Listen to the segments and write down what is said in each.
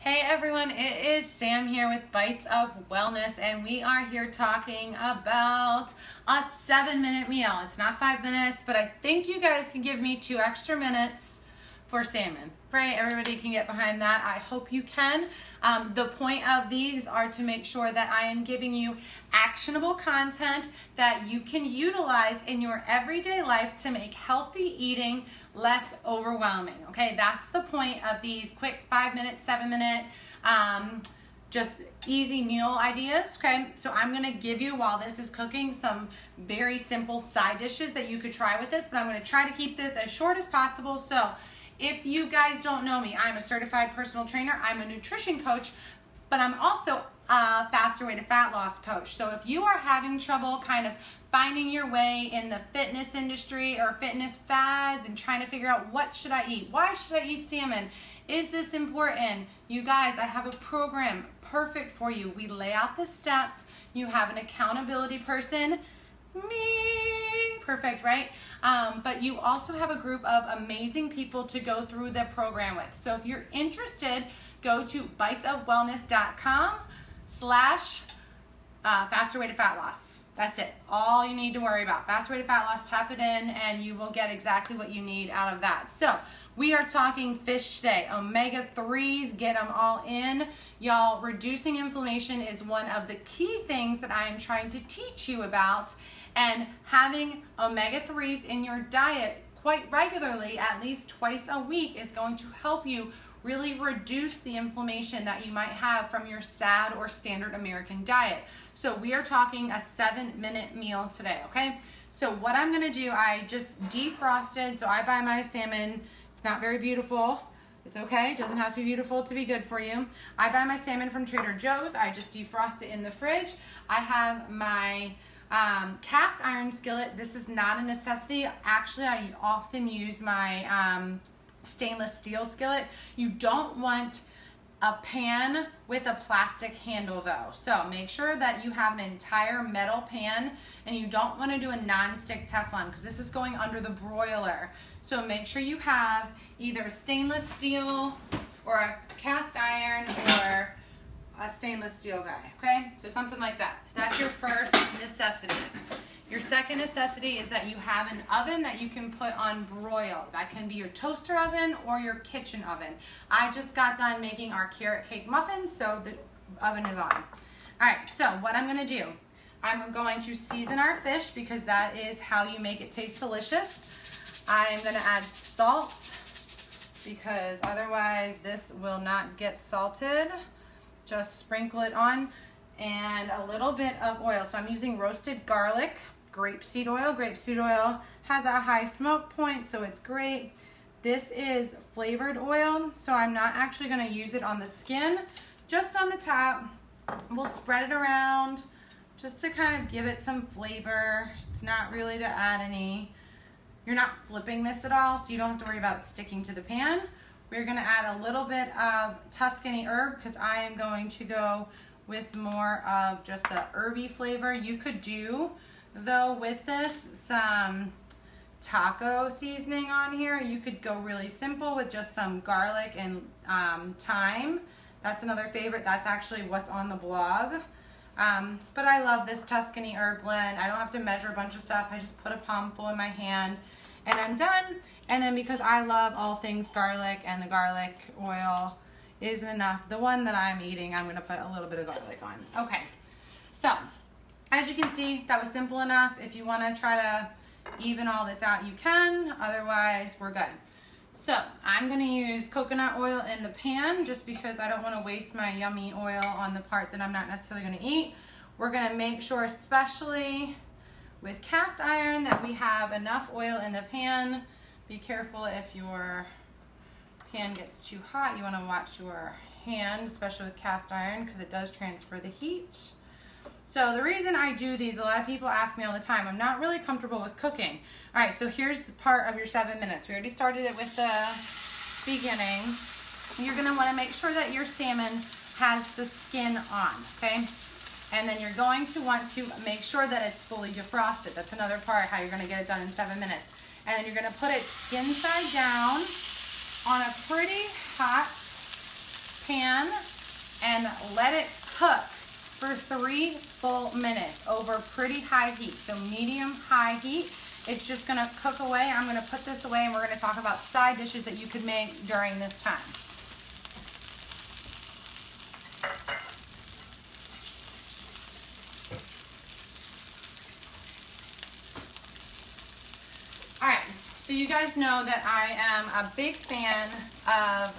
Hey everyone, it is Sam here with Bites of Wellness, and we are here talking about a 7-minute meal. It's not 5 minutes, but I think you guys can give me 2 extra minutes for salmon. Right? Everybody can get behind that. I hope you can. The point of these are to make sure that I am giving you actionable content that you can utilize in your everyday life to make healthy eating less overwhelming. Okay, that's the point of these quick 5-minute, 7-minute, just easy meal ideas. Okay, so I'm gonna give you, while this is cooking, some very simple side dishes that you could try with this, but I'm gonna try to keep this as short as possible. So if you guys don't know me, I'm a certified personal trainer, I'm a nutrition coach, but I'm also a faster way to fat loss coach. So if you are having trouble kind of finding your way in the fitness industry or fitness fads and trying to figure out what should I eat, why should I eat salmon, is this important? You guys, I have a program perfect for you. We lay out the steps, you have an accountability person, me, perfect, right? But you also have a group of amazing people to go through the program with. So if you're interested, go to bitesofwellness.com/faster way to fat loss. That's it. All you need to worry about. Faster way to fat loss, tap it in, and you will get exactly what you need out of that. So we are talking fish today. Omega-3s, get them all in. Y'all, reducing inflammation is one of the key things that I am trying to teach you about. And having omega-3s in your diet quite regularly, at least twice a week, is going to help you really reduce the inflammation that you might have from your SAD or standard American diet. So we are talking a 7-minute meal today, okay? So what I'm gonna do, I just defrosted, so I buy my salmon. It's not very beautiful. It's okay, it doesn't have to be beautiful to be good for you. I buy my salmon from Trader Joe's. I just defrost it in the fridge. I have my cast iron skillet. This is not a necessity. Actually, I often use my stainless steel skillet. You don't want a pan with a plastic handle though. So make sure that you have an entire metal pan, and you don't want to do a non-stick Teflon because this is going under the broiler. So make sure you have either a stainless steel or a cast iron or a stainless steel guy, okay? So something like that. So that's your first necessity. Your second necessity is that you have an oven that you can put on broil. That can be your toaster oven or your kitchen oven. I just got done making our carrot cake muffins, so the oven is on. All right, so what I'm gonna do, I'm going to season our fish because that is how you make it taste delicious. I'm gonna add salt because otherwise this will not get salted. Just sprinkle it on, and a little bit of oil. So I'm using roasted garlic, grapeseed oil. Grapeseed oil has a high smoke point, so it's great. This is flavored oil, so I'm not actually gonna use it on the skin, just on the top. We'll spread it around just to kind of give it some flavor. It's not really to add any, you're not flipping this at all, so you don't have to worry about it sticking to the pan. We're gonna add a little bit of Tuscany herb because I am going to go with more of just the herby flavor. You could do, though, with this some taco seasoning on here. You could go really simple with just some garlic and thyme. That's another favorite. That's actually what's on the blog. But I love this Tuscany herb blend. I don't have to measure a bunch of stuff. I just put a palmful in my hand and I'm done. And then because I love all things garlic and the garlic oil isn't enough, the one that I'm eating, I'm gonna put a little bit of garlic on. Okay, so as you can see, that was simple enough. If you wanna try to even all this out, you can. Otherwise, we're good. So I'm gonna use coconut oil in the pan just because I don't wanna waste my yummy oil on the part that I'm not necessarily gonna eat. We're gonna make sure, especially with cast iron, that we have enough oil in the pan. Be careful if your pan gets too hot. You want to watch your hand, especially with cast iron, because it does transfer the heat. So the reason I do these, a lot of people ask me all the time, I'm not really comfortable with cooking. All right, so here's the part of your 7 minutes. We already started it with the beginning. You're going to want to make sure that your salmon has the skin on, okay? And then you're going to want to make sure that it's fully defrosted. That's another part, how you're going to get it done in 7 minutes. And then you're going to put it skin side down on a pretty hot pan and let it cook for 3 full minutes over pretty high heat. So medium-high heat. It's just gonna cook away. I'm gonna put this away and we're gonna talk about side dishes that you could make during this time. All right, so you guys know that I am a big fan of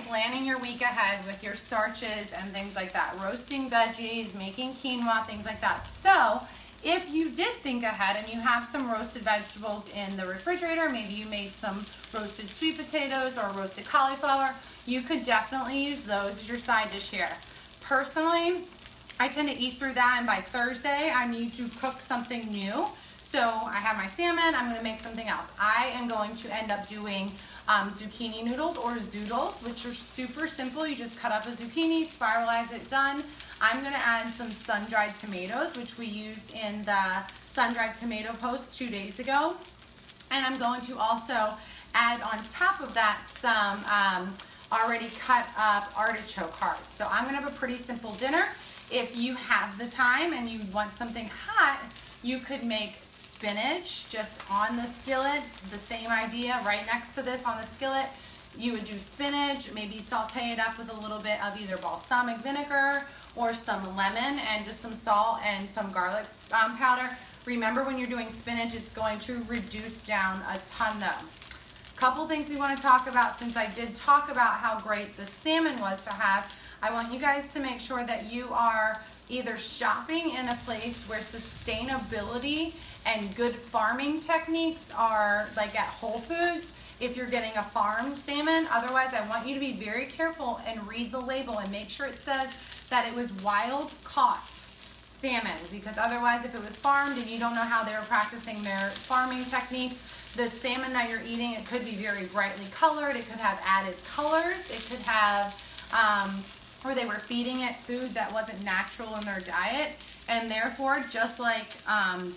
planning your week ahead with your starches and things like that. Roasting veggies, making quinoa, things like that. So if you did think ahead and you have some roasted vegetables in the refrigerator, maybe you made some roasted sweet potatoes or roasted cauliflower, you could definitely use those as your side dish here. Personally, I tend to eat through that, and by Thursday, I need to cook something new. So I have my salmon, I'm gonna make something else. I am going to end up doing zucchini noodles or zoodles, which are super simple. You just cut up a zucchini, spiralize it, done. I'm gonna add some sun-dried tomatoes, which we used in the sun-dried tomato post 2 days ago. And I'm going to also add on top of that some already cut up artichoke hearts. So I'm gonna have a pretty simple dinner. If you have the time and you want something hot, you could make spinach just on the skillet. The same idea, right next to this on the skillet. You would do spinach, maybe saute it up with a little bit of either balsamic vinegar or some lemon and just some salt and some garlic powder. Remember, when you're doing spinach, it's going to reduce down a ton though. Couple things we want to talk about, since I did talk about how great the salmon was to have. I want you guys to make sure that you are either shopping in a place where sustainability and good farming techniques are like at Whole Foods, if you're getting a farmed salmon. Otherwise, I want you to be very careful and read the label and make sure it says that it was wild caught salmon, because otherwise, if it was farmed and you don't know how they were practicing their farming techniques, the salmon that you're eating, it could be very brightly colored, it could have added colors, it could have or they were feeding it food that wasn't natural in their diet. And therefore, just like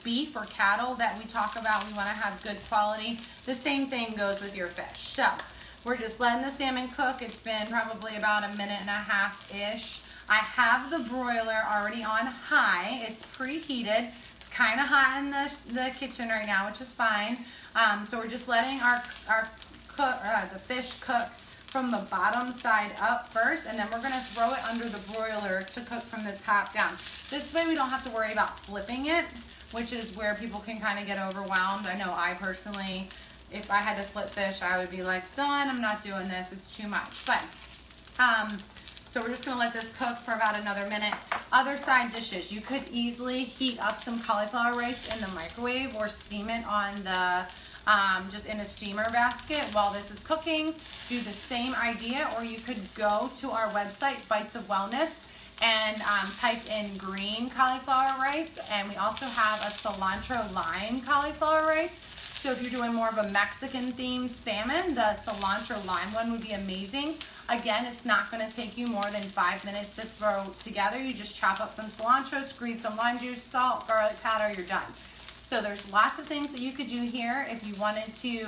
beef or cattle that we talk about, we want to have good quality. The same thing goes with your fish. So we're just letting the salmon cook. It's been probably about 1.5 minutes-ish. I have the broiler already on high. It's preheated. It's kind of hot in the kitchen right now, which is fine. So we're just letting the fish cook from the bottom side up first, and then we're gonna throw it under the broiler to cook from the top down. This way we don't have to worry about flipping it, which is where people can kind of get overwhelmed. I know I personally, if I had to flip fish, I would be like, done, I'm not doing this, it's too much. But, so we're just gonna let this cook for about another minute. Other side dishes, you could easily heat up some cauliflower rice in the microwave or steam it on the just in a steamer basket while this is cooking. Do the same idea, or you could go to our website, Bites of Wellness, and type in green cauliflower rice, and we also have a cilantro lime cauliflower rice. So if you're doing more of a Mexican themed salmon, the cilantro lime one would be amazing. Again, it's not going to take you more than 5 minutes to throw together. You just chop up some cilantro, squeeze some lime juice, salt, garlic powder, you're done. So there's lots of things that you could do here. If you wanted to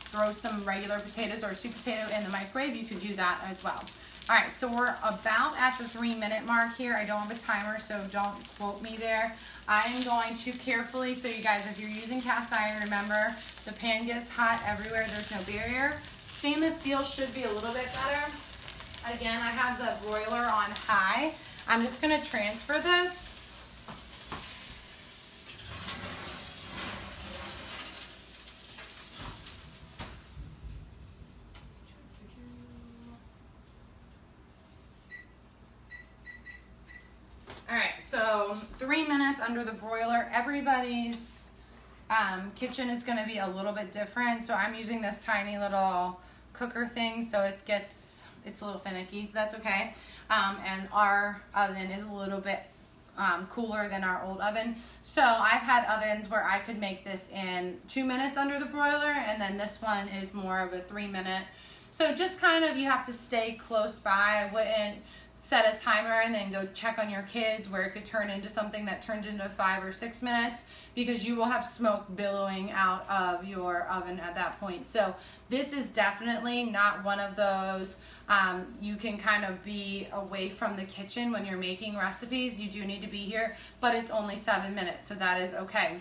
throw some regular potatoes or sweet potato in the microwave, you could do that as well. All right, so we're about at the 3-minute mark here. I don't have a timer, so don't quote me there. I'm going to carefully, so you guys, if you're using cast iron, remember the pan gets hot everywhere. There's no barrier. Stainless steel should be a little bit better. Again, I have the broiler on high. I'm just gonna transfer this. All right, so 3 minutes under the broiler. Everybody's kitchen is gonna be a little bit different. So I'm using this tiny little cooker thing, so it's a little finicky. That's okay. And our oven is a little bit cooler than our old oven. So I've had ovens where I could make this in 2 minutes under the broiler, and then this one is more of a 3 minute. So just kind of, you have to stay close by. I wouldn't set a timer and then go check on your kids where it could turn into something that turns into 5 or 6 minutes, because you will have smoke billowing out of your oven at that point. So this is definitely not one of those you can kind of be away from the kitchen when you're making recipes. You do need to be here, but it's only 7 minutes, so that is okay.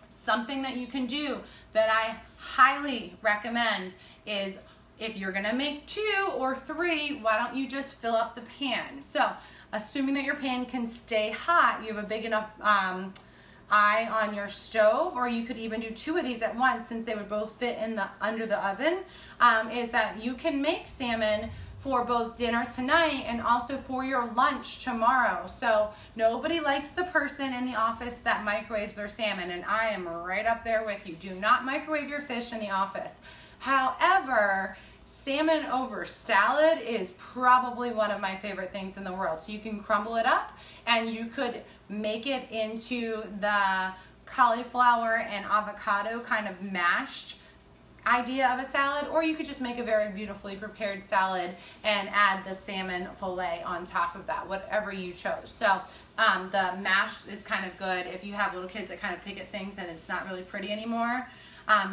Something that you can do that I highly recommend is, if you're gonna make 2 or 3, why don't you just fill up the pan? So assuming that your pan can stay hot, you have a big enough eye on your stove, or you could even do 2 of these at once since they would both fit in the under the oven, is that you can make salmon for both dinner tonight and also for your lunch tomorrow. So nobody likes the person in the office that microwaves their salmon, and I am right up there with you. Do not microwave your fish in the office. However, salmon over salad is probably one of my favorite things in the world. So you can crumble it up and you could make it into the cauliflower and avocado kind of mashed idea of a salad, or you could just make a very beautifully prepared salad and add the salmon fillet on top of that, whatever you chose. So the mashed is kind of good if you have little kids that kind of pick at things and it's not really pretty anymore.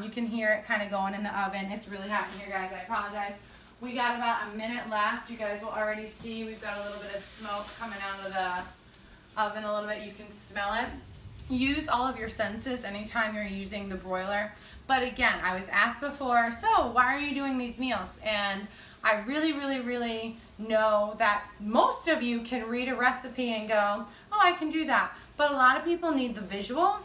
You can hear it kind of going in the oven. It's really hot in here, guys. I apologize. We got about a minute left. You guys will already see we've got a little bit of smoke coming out of the oven a little bit. You can smell it. Use all of your senses anytime you're using the broiler. But again, I was asked before, so why are you doing these meals? And I really, really, really know that most of you can read a recipe and go, oh, I can do that. But a lot of people need the visual.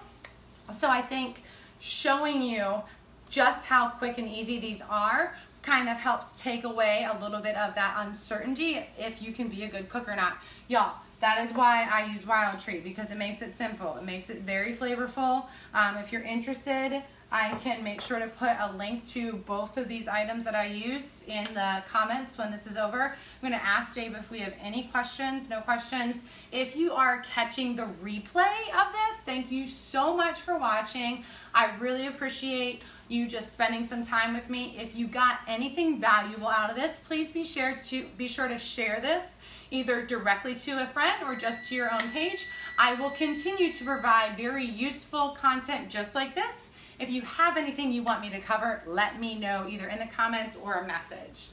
So I think showing you just how quick and easy these are kind of helps take away a little bit of that uncertainty if you can be a good cook or not. Y'all, that is why I use Wild Treat, because it makes it simple. It makes it very flavorful. If you're interested, I can make sure to put a link to both of these items that I use in the comments when this is over. I'm going to ask Dave if we have any questions. No questions. If you are catching the replay of this, thank you so much for watching. I really appreciate you just spending some time with me. If you got anything valuable out of this, please be sure to share this either directly to a friend or just to your own page. I will continue to provide very useful content just like this. If you have anything you want me to cover, let me know either in the comments or a message.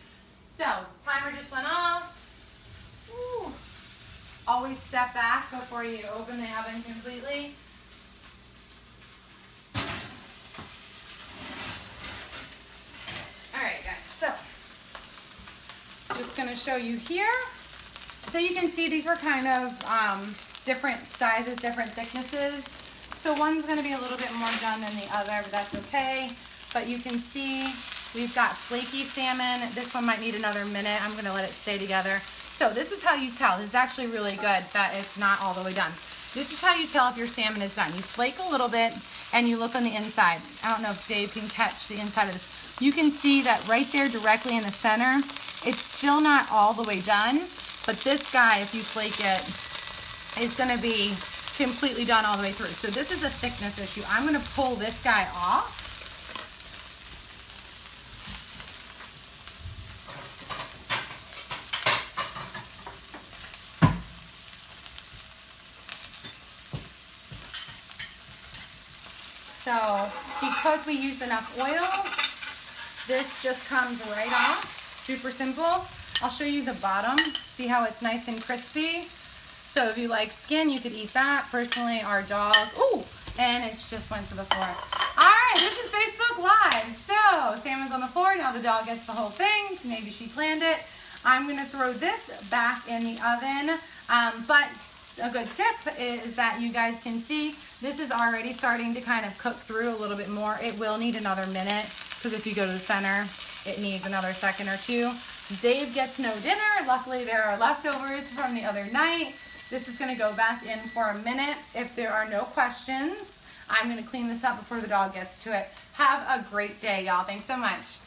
So, timer just went off. Ooh. Always step back before you open the oven completely. Alright guys, so just going to show you here. So you can see these were kind of different sizes, different thicknesses. So one's going to be a little bit more done than the other, but that's okay. But you can see we've got flaky salmon. This one might need another minute. I'm going to let it stay together. So this is how you tell. This is actually really good that it's not all the way done. This is how you tell if your salmon is done. You flake a little bit and you look on the inside. I don't know if Dave can catch the inside of this. You can see that right there directly in the center, it's still not all the way done. But this guy, if you flake it, is going to be completely done all the way through. So this is a thickness issue. I'm going to pull this guy off. So because we use enough oil, this just comes right off. Super simple. I'll show you the bottom. See how it's nice and crispy? So if you like skin, you could eat that. Personally, our dog, ooh, and it just went to the floor. All right, this is Facebook Live. So salmon's on the floor, now the dog gets the whole thing. Maybe she planned it. I'm gonna throw this back in the oven. But a good tip is that you guys can see this is already starting to kind of cook through a little bit more. It will need another minute, because if you go to the center, it needs another second or two. Dave gets no dinner. Luckily, there are leftovers from the other night. This is going to go back in for a minute. If there are no questions, I'm going to clean this up before the dog gets to it. Have a great day, y'all. Thanks so much.